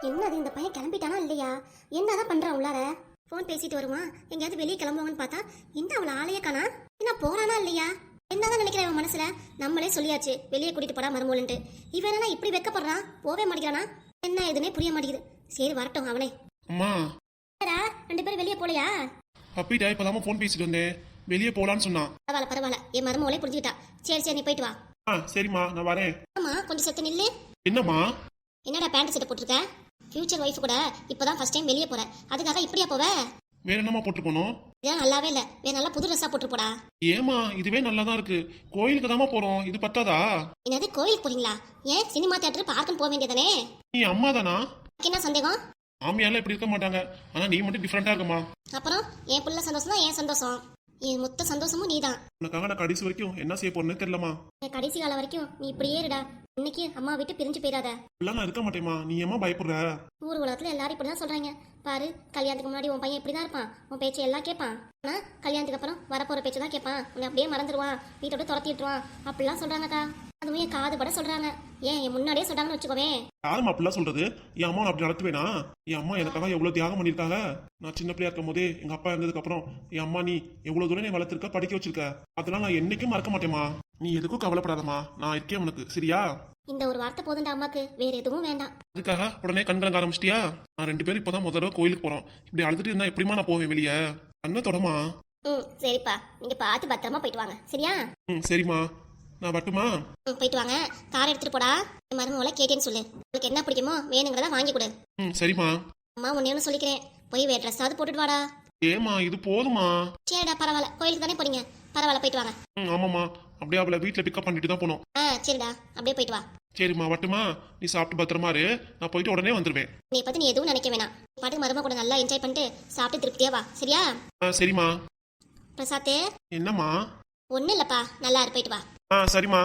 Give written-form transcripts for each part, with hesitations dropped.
என்னது இந்த பையன் கிளம்பிட்டானா இல்லையா? என்னதான் பண்றான் உள்ளார? போன் பேசிட்டு வருவான், எங்கேயாவது வெளியே கிளம்புவாங்கன்னு பார்த்தா என்ன அவளை ஆளையே காணா. என்ன போறானா இல்லையா? என்னதான் நினைக்கிறேன் இவன் மனசுல. நம்மளே சொல்லியாச்சு வெளியே கூட்டிட்டு போடா மருமோலன்ட்டு. இவன் என்ன இப்படி வெக்கப்படுறான், போவே மாட்டேங்கிறானா? என்ன எதுனே புரிய மாட்டேங்குது. சரி வரட்டும் அவனே. அம்மா ரெண்டு பேரும் வெளியே போலையா? அப்பிட்டா இப்பதாம போன் பேசிட்டு வந்தேன், வெளியே போலான்னு சொன்னான். பரவாயில்ல பரவாயில்ல, என் மருமோலே புரிஞ்சுக்கிட்டா. சரி சரி நீ போயிட்டு வா. சரிம்மா நான் வரேன். ஆமா கொஞ்சம் செத்து நில்லு. என்னம்மா? என்னடா பேண்ட் செட்டை போட்டிருக்க? ஃபியூச்சர் ஒய்ஃப் கூட இப்பதான் ஃபர்ஸ்ட் டைம் வெளியே போற, அதுக்காக இப்படியா போவ? வேற என்னம்மா போட்டு போனோம்? இதெல்லாம் நல்லாவே இல்ல, வேற நல்லா புது ட்ரெஸ்ஸா போட்டு போடா. ஏமா இதுவே நல்லாதான் இருக்கு, கோயிலுக்கு தாமா போறோம், இது பத்தாதா? என்னது கோயிலுக்கு போறீங்களா? ஏன் சினிமா தியேட்டர் பார்க்கும் போக வேண்டியதானே? நீ அம்மா தானா? என்ன சந்தேகம்? மாமியால இப்படி இருக்க மாட்டாங்க, ஆனா நீ மட்டும் டிஃபரெண்டா இருக்கமா. அப்புறம் என் புள்ள சந்தோஷம் தான் என் சந்தோஷம், என் மொத்த சந்தோஷமும் நீதான். உனக்காக நான் கடைசி வரைக்கும் என்ன செய்ய போறேன்னு தெரியலமா. என் கடைசி காலம் வரைக்கும் நீ இப்படியே இருடா. இன்னைக்கு அம்மா விட்டு பிரிஞ்சு போயிடாத. இப்பெல்லாம் நான் இருக்க மாட்டேமா, நீ ஏமா பயப்படுற? ஊர் உலகத்துல எல்லாரும் இப்படிதான் சொல்றாங்க. பாரு, கல்யாணத்துக்கு முன்னாடி உன் பையன் இப்படிதான் இருப்பான், உன் பேச்சு எல்லாம் கேட்பான். ஆனா கல்யாணத்துக்கு அப்புறம் வரப்போற பேச்சு தான் கேட்பான், உன்னை அப்படியே மறந்துடுவான், வீட்டை விட்டு துரத்திட்டுருவான் அப்படிலாம் சொல்றாங்கக்கா. அதுவும் என் காது பட சொல்றாங்க. ஏன் என் முன்னாடியே சொல்றாங்கன்னு வச்சுக்கோவேன். யாருமா அப்படிலாம் சொல்றது? என் அம்மா அப்படி நடத்துவேனா? என் அம்மா எனக்காக எவ்வளவு தியாகம் பண்ணிருக்காங்க. நான் சின்ன பிள்ளையா இருக்கும் போதே எங்க அப்பா இருந்ததுக்கு அப்புறம் என் அம்மா நீ எவ்வளவு தூரம் நீ வளர்த்திருக்க, படிக்க வச்சிருக்க, அதெல்லாம் நான் என்னைக்கும் மறக்க மாட்டேமா. நீ எதுக்கும் கவலைப்படாதமா, நான் இருக்கேன் உனக்கு, சரியா? இந்த ஒரு வார்த்தை போதுண்டா அம்மாக்கு, வேற எதுவும் வேண்டாம். அதுக்காக உடனே கண் கலங்க ஆரம்பிச்சிட்டியா? நான் 2 பேரும் இப்பதான் முதல் தடவை கோயிலுக்கு போறோம், இப்படி அழுதுட்டு இருந்தா எப்படிமா நான் போவேன் வெளியே? அண்ணன் தொடமா. சரிப்பா, நீங்க பார்த்து பத்திரமா போயிட்டு வாங்க, சரியா? சரிம்மா நான் வரட்டுமா? போயிட்டு வாங்க. கார் எடுத்துட்டு போடா. என் மருமகளை கேட்டேன்னு சொல்லு, உங்களுக்கு என்ன பிடிக்குமோ வேணுங்கிறத வாங்கி கொடு. சரிம்மா. அம்மா ஒன்னு சொல்லிக்கிறேன், போய் வேற ட்ரெஸ்ஸாவது போட்டுட்டு வாடா. ஏமா இது போதுமா? சரிடா பரவாயில்ல, கோயிலுக்கு தானே போறீங்க, பரவாயில்ல போயிட்டு வாங்க. ஆமாம்மா, அப்படியே அவளை வீட்டுல பிக்கப் பண்ணிட்டு தான் போனோம். சரிடா அப்படியே போயிட்டு வா. சரிம்மா வரட்டுமா? நீ சாப்பிட்டு பத்திரமா இரு, நான் போயிட்டு உடனே வந்துருவேன். நீ பத்தி நீ எதுவும் நினைக்க வேணாம், பாட்டுக்கு மருமக கூட நல்லா என்ஜாய் பண்ணிட்டு சாப்பிட்டு திருப்தியா வா, சரியா? சரிம்மா. பிரசாத்தே. என்னம்மா? ஒண்ணு இல்லப்பா, நல்லா இரு, போயிட்டு வா. சரிம்மா.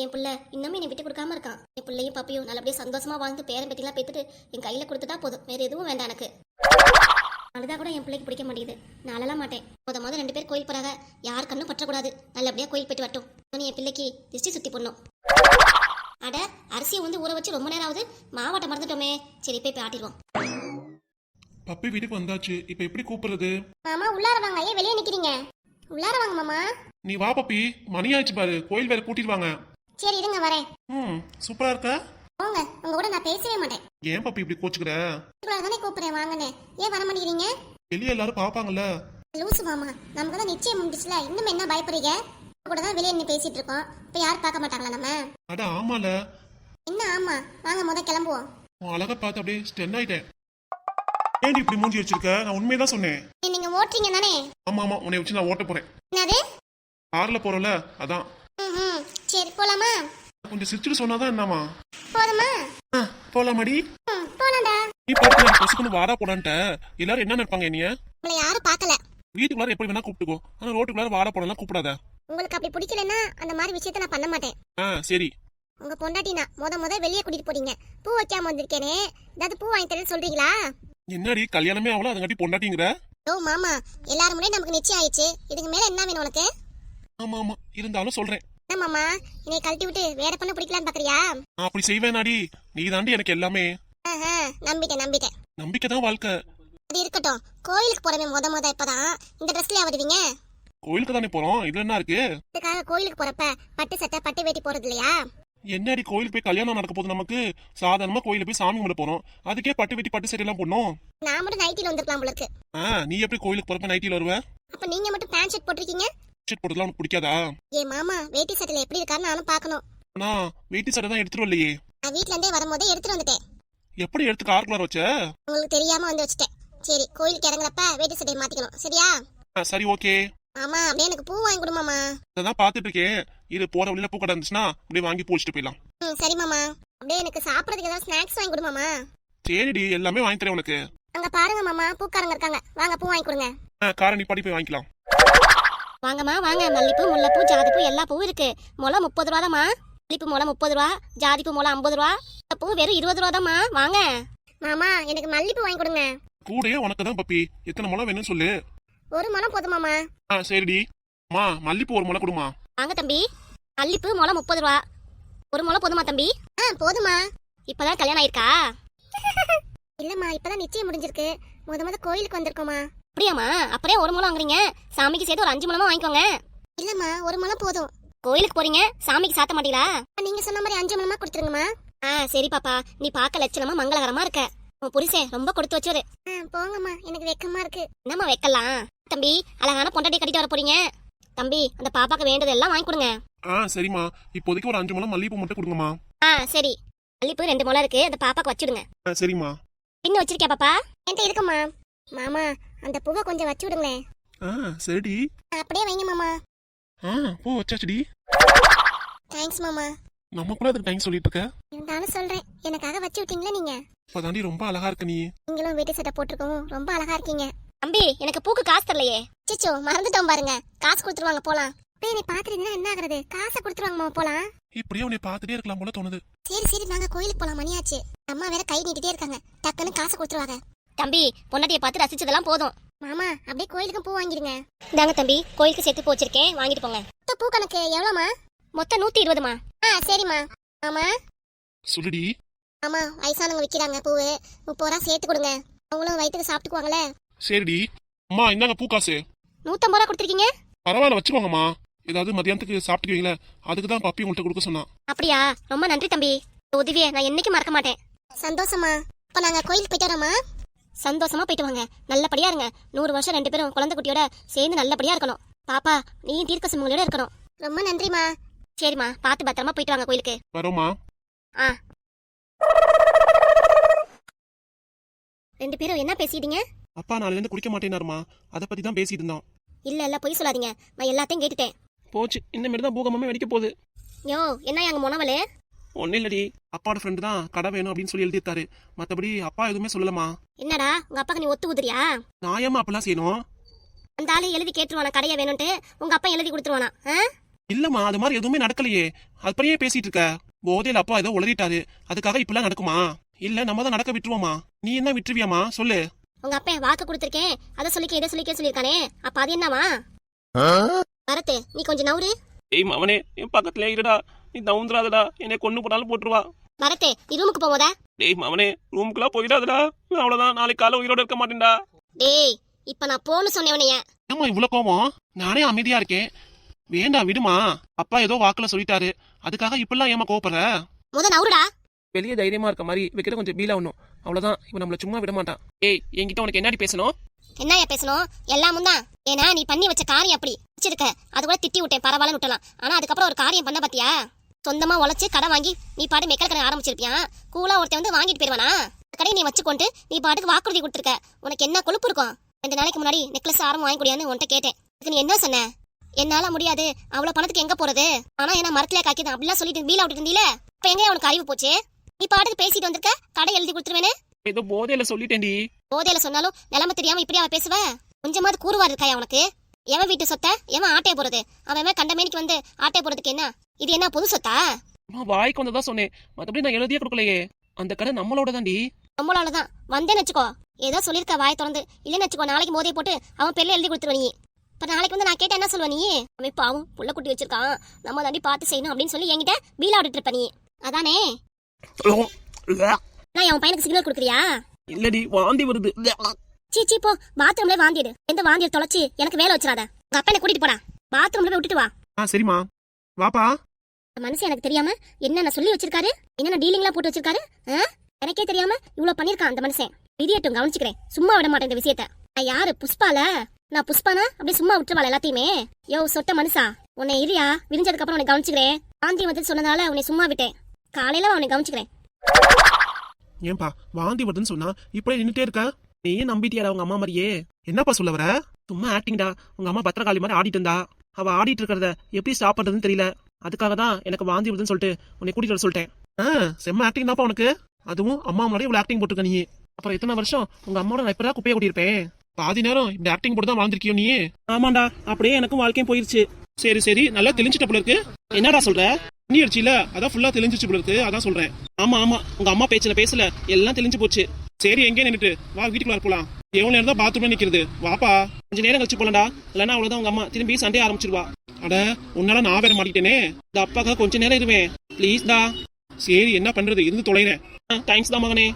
என் புள்ள இன்னுமே நீ விட்டு கொடுக்காம இருக்கான். என் பிள்ளையும் பப்பியும் நல்லபடியா சந்தோஷமா வாழ்ந்து பேரன் பெட்டிலாம் பெத்துட்டு என் கையில கொடுத்துட்டா போதும், வேற எதுவும் வேண்டாம் எனக்கு. அழுதா கூட என் பிள்ளைக்கு பிடிக்க மாட்டேங்குது, நான் அழலாம் மாட்டேன். முத 2 பேர் கோயில் போறாங்க, யார் கண்ணும் பற்றக்கூடாது, நல்லபடியா கோயில் போயிட்டு வரட்டும். நீ என் பிள்ளைக்கு திருஷ்டி சுத்தி போடணும். அட அரிசியை வந்து ஊற வச்சு ரொம்ப நேரம் ஆகுது, மாவாட்ட மறந்துட்டோமே. சரி போய் ஆட்டிடுவோம். பப்பி வீட்டுக்கு வந்தாச்சு, இப்ப எப்படி கூப்பிடுறது? மாமா உள்ளார வாங்க, ஏன் வெளியே நிக்கிறீங்க? உள்ளார வாங்க மாமா. நீ வா பப்பி, மணி ஆயிடுச்சு பாரு, கோயில் வேற கூட்டிட்டு வாங்க. சரி இருங்க வரேன். சூப்பரா இருக்க. போங்க, உங்க கூட நான் பேசவே மாட்டேன். ஏன் பப்பி இப்படி கோச்சுக்கிற? தானே கூப்பிடுறேன் வாங்கன்னு, ஏன் வர மாட்டேங்கிறீங்க? வெளியே எல்லாரும் பாப்பாங்கல்ல. லூசு மாமா, நமக்கு தான் நிச்சயம் முடிஞ்சுல, இன்னும் என்ன பயப்படுறீங்க? கூட தான் வெளியே நின்று பேசிட்டு இருக்கோம், இப்ப யாரும் பார்க்க மாட்டாங்களா நம்ம? அட ஆமால. என்ன ஆமா, வாங்க முத கிளம்புவோம். உன் அழகா பார்த்து அப்படியே ஸ்டென் ஆயிட்டேன். ஏன் இப்படி மூஞ்சி வச்சிருக்க? நான் உண்மையதான் சொன்னேன். நீங்க ஓட்டுறீங்க தானே? ஆமா ஆமா, உன்னை வச்சு நான் ஓட்ட போறேன். என்னது? கார்ல போறோம்ல அதான். சரி போலாமா? கொஞ்சம் சிரிச்சுட்டு சொன்னாதான் என்னமா? போதுமா? போலாமாடி? போலாம்டா. நீ பாட்டு பசுக்குன்னு வாடா போடான்ட்ட எல்லாரும் என்ன நினைப்பாங்க? என்னைய உங்களை யாரும் பார்க்கல. வீட்டுக்குள்ளார எப்படி வேணா கூப்பிட்டுக்கோ, ஆனா ரோட்டுக்குள்ளார வாடா போடலாம் கூப்பிடாத. உங்களுக்கு அப்படி பிடிக்கலன்னா அந்த மாதிரி விஷயத்த நான் பண்ண மாட்டேன். சரி. உங்க பொண்டாட்டினா முத வெளியே கூட்டிட்டு போறீங்க, பூ வைக்காம வந்திருக்கேனே, ஏதாவது பூ வாங்கி தரேன்னு சொல்றீங்களா? என்னடி கல்யாணமே அவ்வளவு அதங்காட்டி பொண்டாட்டிங்கிற? ஓ மாமா, எல்லாரும் முன்னாடி நமக்கு நிச்சயம் ஆயிடுச்சு, இதுக்கு மேல என்ன வேணும் உனக்கு? ஆமா ஆமா, இருந்தாலும் சொல்றேன். என்ன மாமா, என்னை கழட்டி விட்டு வேற பொண்ணு பிடிக்கலான்னு பாக்குறியா? அப்படி செய்வேனாடி, நீ தாண்டி எனக்கு எல்லாமே. நம்பிட்டேன். நம்பிக்கை தான் வாழ்க்கை. அது இருக்கட்டும், கோயிலுக்கு போறவே முத இப்பதான் இந்த ட்ரெஸ்லயா வருவீங்க? கோயிலுக்கு தானே போறோம், இதுல என்ன இருக்கு? இதுக்காக கோயிலுக்கு போறப்ப பட்டு சட்டை பட்டு வேட்டி போறது இல்லையா? என்னடி கோயிலுக்கு போய் கல்யாணம் நடக்க போது நமக்கு, சாதாரணமா கோயிலுக்கு போய் சாமி கும்பிட போறோம், அதுக்கே பட்டு வெட்டி பட்டு சட்டை எல்லாம் போடணும்? நான் மட்டும் நைட்டில வந்திருக்கலாம் போல இருக்கு. நீ எப்படி கோயிலுக்கு போறப்ப நைட்டில வருவ? அப்ப நீங்க மட்டும் பேண்ட் ஷர்ட் போட்டிருக்கீங்க. ஷர்ட் போடுறதுலாம் உனக்கு பிடிக்காதா? ஏ மாமா, வேட்டி சட்டையில எப்படி இருக்கான்னு நானும் பார்க்கணும். நான் வேட்டி சட்டை தான் எடுத்துட்டு வரலையே. நான் வீட்ல இருந்தே வரும்போதே எடுத்துட்டு வந்துட்டேன். எப்படி எடுத்து காருக்குள்ளார வச்ச? உங்களுக்கு தெரியாம வந்து வச்சிட்டேன். சரி, கோயிலுக்கு இறங்குறப்ப வேட்டி சட்டையை மாத்திக்கணும், சரியா? சரி ஓகே. மாமா அப்படியே எனக்கு பூ வாங்கி கொடு மாமா. அதான் பாத்துட்டு இருக்கேன், இது போற வழியில பூ கடை இருந்துச்சுன்னா அப்படியே வாங்கி பூச்சிட்டு போயிடலாம். சரி மாமா. அப்படியே எனக்கு சாப்பிடறதுக்கு ஏதாவது ஸ்நாக்ஸ் வாங்கி கொடு மாமா. சரிடி, எல்லாமே வாங்கி தரேன் உனக்கு. அங்க பாருங்க மாமா, பூக்காரங்க இருக்காங்க, வாங்க பூ வாங்கி கொடுங்க. காரை நீ பாடி போய் வாங்கிக்கலாம். வாங்கம்மா வாங்க, மல்லிப்பூ முல்லைப்பூ ஜாதிப்பூ எல்லா பூவும் இருக்கு. முளை 30 ரூபாதாம்மா. மல்லிப்பூ முளை 30 ரூபா, ஜாதிப்பூ முளை 50 ரூபா, பூ வெறும் 20 ரூபாதாம்மா. வாங்க மாமா, எனக்கு மல்லிப்பூ வாங்கி கொடுங்க. கூடயே உனக்கு தான் பப்பி, எத்தனை முளை வேணும்னு சொல்லு. ஒரு முளை போதுமாமா? சரிடி. மல்லிப்பூ ஒரு முளை கொடுமா. வாங்க தம்பி, மல்லிப்பூ முளை 30 ரூபா, ஒரு முளை போதுமா தம்பி? போதுமா. இப்பதான் கல்யாணம் ஆயிருக்கா? இல்லம்மா, இப்பதான் நிச்சயம் முடிஞ்சிருக்கு. முத கோயிலுக்கு வந்திருக்கோமா. அப்படியாம்மா? அப்படியே ஒரு முழம் வாங்குறீங்க? சாமிக்கு சேர்த்து ஒரு 5 முழமா வாங்கிக்கோங்க. இல்லம்மா, ஒரு முழம் போதும். கோயிலுக்கு போறீங்க, சாமிக்கு சாத்த மாட்டீங்களா? நீங்க சொன்ன மாதிரி 5 முழமா கொடுத்துருங்கம்மா. சரி பாப்பா, நீ பார்க்க லட்சணமா மங்களகரமா இருக்க. உன் புருஷன் ரொம்ப கொடுத்து வச்சவரு. போங்கம்மா, எனக்கு வெக்கமா இருக்கு. என்னம்மா வெக்கலாம்? தம்பி, அழகான பொண்டாட்டி கட்டிட்டு வர போறீங்க. தம்பி, அந்த பாப்பாக்கு வேண்டது எல்லாம் வாங்கி கொடுங்க. சரிம்மா, இப்போதைக்கு ஒரு 5 முழம் மல்லிகைப்பூ மட்டும் கொடுங்கம்மா. சரி. மல்லிப்பூ 2 முழம் இருக்கு, அந்த பாப்பாக்கு வச்சுடுங்க. சரிம்மா. இன்னும் வச்சிருக்கியா பாப்பா? என்கிட்ட இருக்குமா. மாமா, அந்த பூவை கொஞ்சம் வச்சு விடுங்களேன். சரிடி. அப்படியே வைங்க மாமா. பூ வச்சாச்சுடி. தேங்க்ஸ் மாமா. நம்ம கூட அதுக்கு டைம் சொல்லிட்டு இருக்க. இருந்தாலும் சொல்றேன், எனக்காக வச்சு விட்டீங்களா நீங்க? இப்பதாண்டி ரொம்ப அழகா இருக்க நீ. நீங்களும் வீட்டு சட்டை போட்டுருக்கவும் ரொம்ப அழகா இருக்கீங்க. தம்பி, எனக்கு பூக்கு காசு தரலையே. சிச்சோ, மறந்துட்டோம் பாருங்க. காசு கொடுத்துருவாங்க, போலாம். நீ பாத்துறீங்கன்னா என்ன ஆகுறது? காசை கொடுத்துருவாங்க, போலாம். இப்படியே உன்னை பாத்துட்டே இருக்கலாம் போல தோணுது. சரி, நாங்க கோயிலுக்கு போலாம், மணியாச்சு. அம்மா வேற கை நீட்டிட்டே இருக்காங்க, டக்குன்னு காசை கொடுத்துருவாங்க. தம்பி, பொண்டாட்டியை பார்த்து ரசிச்சதெல்லாம் போதும். மாமா, அப்படியே கோயிலுக்கு பூ வாங்கிடுங்க. இந்தாங்க தம்பி, கோயிலுக்கு சேர்த்து பூ வச்சிருக்கேன், வாங்கிட்டு போங்க. பூ கணக்கு எவ்வளோமா? மொத்தம் 120மா. சரிம்மா. ஆமா சொல்லுடி. ஆமா, வயசானவங்க விக்கிறாங்க பூவு, 30 ரூபா சேர்த்து கொடுங்க. அவங்களும் வயிற்றுக்கு சாப்பிட்டுக்குவாங்களே. சரிடி. அம்மா, இந்தாங்க பூ காசு. 150 ரூபா கொடுத்துருக்கீங்க. பரவாயில்ல, வச்சுக்கோங்கம்மா. ஏதாவது மதியானத்துக்கு சாப்பிட்டுக்குவீங்களே, அதுக்கு தான் பப்பி உங்கள்கிட்ட கொடுக்க சொன்னான். அப்படியா? ரொம்ப நன்றி தம்பி. உதவியை நான் என்னைக்கு மறக்க மாட்டேன். சந்தோஷமா. இப்ப நாங்க கோயிலுக்கு போயிட்டு வரோமா? சந்தோஷமா போயிட்டு வாங்க, நல்லபடியா இருங்க. 100 வருஷம் 2 பேரும் குழந்தை குட்டியோட சேர்ந்து நல்லபடியா இருக்கணும். பாப்பா, நீயும் தீர்க்க சுமங்களோட இருக்கணும். ரொம்ப நன்றிமா. சரிம்மா, பார்த்து பத்திரமா போயிட்டு வாங்க கோயிலுக்கு. வரோமா? 2 பேரும் என்ன பேசிட்டீங்க? அப்பா நாளைல இருந்து குடிக்க மாட்டேனாருமா, அதை பத்தி தான் பேசிட்டு இருந்தோம். இல்ல பொய் சொல்லாதீங்க, நான் எல்லாத்தையும் கேட்டுட்டேன். போச்சு, இனிமேல் தான் பூகம்பமே வெடிக்க போகுது. யோ, என்ன எங்க முனவலே? ஒன்னும் இல்லடி, அப்பாவோட ஃப்ரெண்டு தான் கடை வேணும் அப்படின்னு சொல்லி எழுதிட்டாரு. மத்தபடி அப்பா எதுவுமே சொல்லலமா. என்னடா, உங்க அப்பாக்கு நீ ஒத்து ஊதுறியா? நான் ஏமா அப்பெல்லாம் செய்யணும்? அந்த ஆளு எழுதி கேட்டுருவானா கடையை வேணும்ட்டு, உங்க அப்பா எழுதி கொடுத்துருவானா? இல்லம்மா, அது மாதிரி எதுவுமே நடக்கலையே. அப்படியே பேசிட்டு இருக்க. போதையில அப்பா ஏதோ உளறிட்டாரு, அதுக்காக இப்பெல்லாம் நடக்குமா? இல்ல நம்ம தான் நடக்க விட்டுருவோமா? நீ என்ன விட்டுருவியாமா? சொல்லு. உங்க அப்பா வாக்கு கொடுத்துருக்கேன், அதை சொல்லிக்க இதை சொல்லிக்க சொல்லிருக்கானே, அப்ப அது என்னவா? பரத்து, நீ கொஞ்சம் நவுரு. ஏய் மவனே, என் பக்கத்துல இருடா. நீ நவுந்துராதடா, என்னை கொண்டு போனாலும் போட்டுருவா. பரத்து, நீ ரூமுக்கு போவதா? டேய் மவனே, ரூமுக்குலாம் போயிடாதடா. அவ்வளவுதான், நாளைக்கு காலை உயிரோட இருக்க மாட்டேன்டா. டேய், இப்ப நான் போன்னு சொன்னவனைய. ஏமா இவ்வளவு கோவம்? நானே அமைதியா இருக்கேன். வேண்டாம் விடுமா, அப்பா ஏதோ வாக்குல சொல்லிட்டாரு, அதுக்காக இப்பெல்லாம் ஏமா கோவப்படுற? முத நவுருடா. வெளியே தைரியமா இருக்க மாதிரி வைக்கிற கொஞ்சம் பீலா ஒண்ணும். அவ்வளவுதான், இவன் நம்மள சும்மா விட மாட்டான். ஏய், என்கிட்ட உனக்கு என்னடி பேசணும்? என்னையா பேசணும்? எல்லாமும் தான். ஏன்னா நீ பண்ணி வச்ச காரியம் அப்படி வச்சிருக்க. அது கூட திட்டி விட்டேன், பரவாயில்ல விட்டலாம். ஆனா அதுக்கப்புறம் ஒரு காரியம் பண்ண பாத்தியா? சொந்தமா உழைச்சு கடை வாங்கி நீ பாட்டு மெக்கல் கடை ஆரம்பிச்சிருப்பியா? கூலா ஒருத்தன் வந்து வாங்கிட்டு போயிருவானா? கடையை நீ வச்சுக்கொண்டு நீ பாட்டுக்கு வாக்குறுதி கொடுத்துருக்க. உனக்கு என்ன கொழுப்பு இருக்கும்? 2 நாளைக்கு முன்னாடி நெக்லஸ் ஆரம் வாங்கி கூடியான்னு உன்கிட்ட கேட்டேன். இதுக்கு நீ என்ன சொன்ன? என்னால முடியாது, அவ்வளவு பணத்துக்கு எங்க போறது? ஆனா என்ன மரத்துல காக்கிதான் அப்படிலாம் சொல்லிட்டு வீல விட்டு இருந்தீல, இப்ப எங்க உனக்கு அறிவு போச்சு? நீ பாட்டுக்கு பேசிட்டு வந்திருக்க, கடை எழுதி கொடுத்துருவேனே. ஏதோ போதையில சொல்லிட்டேன்டி. போதையில சொன்னாலும் நிலைமை தெரியாம இப்படியா பேசுவ? கொஞ்சமாவது கூறுவாரு இருக்காயா உனக்கு? எவன் வீட்டு சொத்த எவன் ஆட்டைய போறது? அவன் கண்டமேனிக்கு வந்து ஆட்டைய போறதுக்கு என்ன இது? என்ன பொது சொத்தா? வாய்க்கு வந்ததான் சொன்னேன், மத்தபடி நான் எழுதியே கொடுக்கலையே. அந்த கடை நம்மளோட தாண்டி. நம்மளாலதான் வந்தேன்னு வச்சுக்கோ, ஏதோ சொல்லிருக்க வாய் திறந்து. இல்லன்னு வச்சுக்கோ, நாளைக்கு மோதையை போட்டு அவன் பேர்ல எழுதி கொடுத்துருவ நீ. இப்ப நாளைக்கு வந்து நான் கேட்ட என்ன சொல்லுவ நீ? அவன் பாவும் புள்ள குட்டி வச்சிருக்கான், நம்ம தாண்டி பார்த்து செய்யணும் அப்படின்னு சொல்லி என்கிட்ட வீலா விட்டுட்டு இருப்ப நீ. அதானே? நான் அவன் பையனுக்கு சிக்னல் கொடுக்குறியா? இல்லடி, வாந்தி வருது. சீ போ, பாத்ரூம்ல வாந்திடு. எந்த வாந்தியை தொலைச்சு எனக்கு வேலை வச்சிடாத. உங்க அப்பா கூட்டிட்டு போடா, பாத்ரூம்ல போய் விட்டுட்டு வா. சரிம்மா, வாப்பா. மனுஷன் எனக்கு தெரியாம என்னென்ன சொல்லி வச்சிருக்காரு, என்னென்ன டீலிங்லாம் போட்டு வச்சிருக்காரு. எனக்கே தெரியாம இவ்வளவு பண்ணிருக்கான் அந்த மனுஷன். விதியட்டும், கவனிச்சுக்கிறேன். சும்மா விட மாட்டேன் இந்த விஷயத்த. நான் யாரு? புஷ்பால? நான் புஷ்பானா அப்படியே சும்மா விட்டுருவாள் எல்லாத்தையுமே? யோ சொட்ட மனுஷா, உன்னை இரியா, விரிஞ்சதுக்கு அப்புறம் உன்னை கவனிச்சுக்கிறேன். வாந்தி வந்து சொன்னதால உன்னை சும்மா விட்டேன். காலையில உன்னை கவனிச்சுக்கிறேன். ஏன்பா வாந்தி வருதுன்னு சொன்னா இப்படியே நின்னுட்டே இருக்க? நீ நம்பிட்டியாடா உங்க அம்மா மாதிரியே? என்னப்பா சொல்ல வர? சும்மா ஆக்டிங்டா. உங்க அம்மா பத்திரகாளி மாதிரி ஆடிட்டு இருந்தா. அவ ஆடிட்டு இருக்கிறத எப்படி ஸ்டாப் பண்றதுன்னு தெரியல. அதுக்காக தான் எனக்கு வாந்தி வருதுன்னு சொல்லிட்டு உன்னை கூட்டிட்டு வர சொல்லிட்டேன். செம்ம ஆக்டிங் தான்ப்பா உனக்கு. அதுவும் அம்மா முன்னாடி இவ்வளவு ஆக்டிங் போட்டுருக்க நீ. அப்புறம் எத்தனை வருஷம் உங்க அம்மாவோட நான் இப்பதான் குப்பையை கூட்டியிருப்பேன். பாதி நேரம் இப்படி ஆக்டிங் போட்டு தான் வாழ்ந்திருக்கியோ நீ. ஆமாண்டா, அப்படியே எனக்கும் வாழ்க்கையும் போயிருச்சு. சரி நல்லா தெளிஞ்சிட்ட போல இருக்கு. என்னடா சொல்ற? நீ அடிச்சில அதான் ஃபுல்லா தெளிஞ்சிச்சு போல இருக்கு, அதான் சொல்றேன். ஆமா உங்க அம்மா பேசல எல்லாம் தெளிஞ்சு போச்சு. சரி, எங்கே நின்னுட்டு வா, வீட்டுக்குள்ள போலாம். எவ்வளவு நேரம் தான் பாத்ரூம்ல நிக்கிறது? வாப்பா, கொஞ்ச நேரம் கழிச்சு போலடா. இல்லன்னா அவ்வளவுதான் உங்க அம்மா திரும்பி சண்டே ஆரம்பிச்சிருவா. அட, உன்னால நான் வேற மாட்டிட்டேனே. இந்த அப்பாக்கா கொஞ்ச நேரம் இருவேன் ப்ளீஸ் டா. சரி என்ன பண்றது இருந்து தொலைறேன். தேங்க்ஸ் தான் மகனே.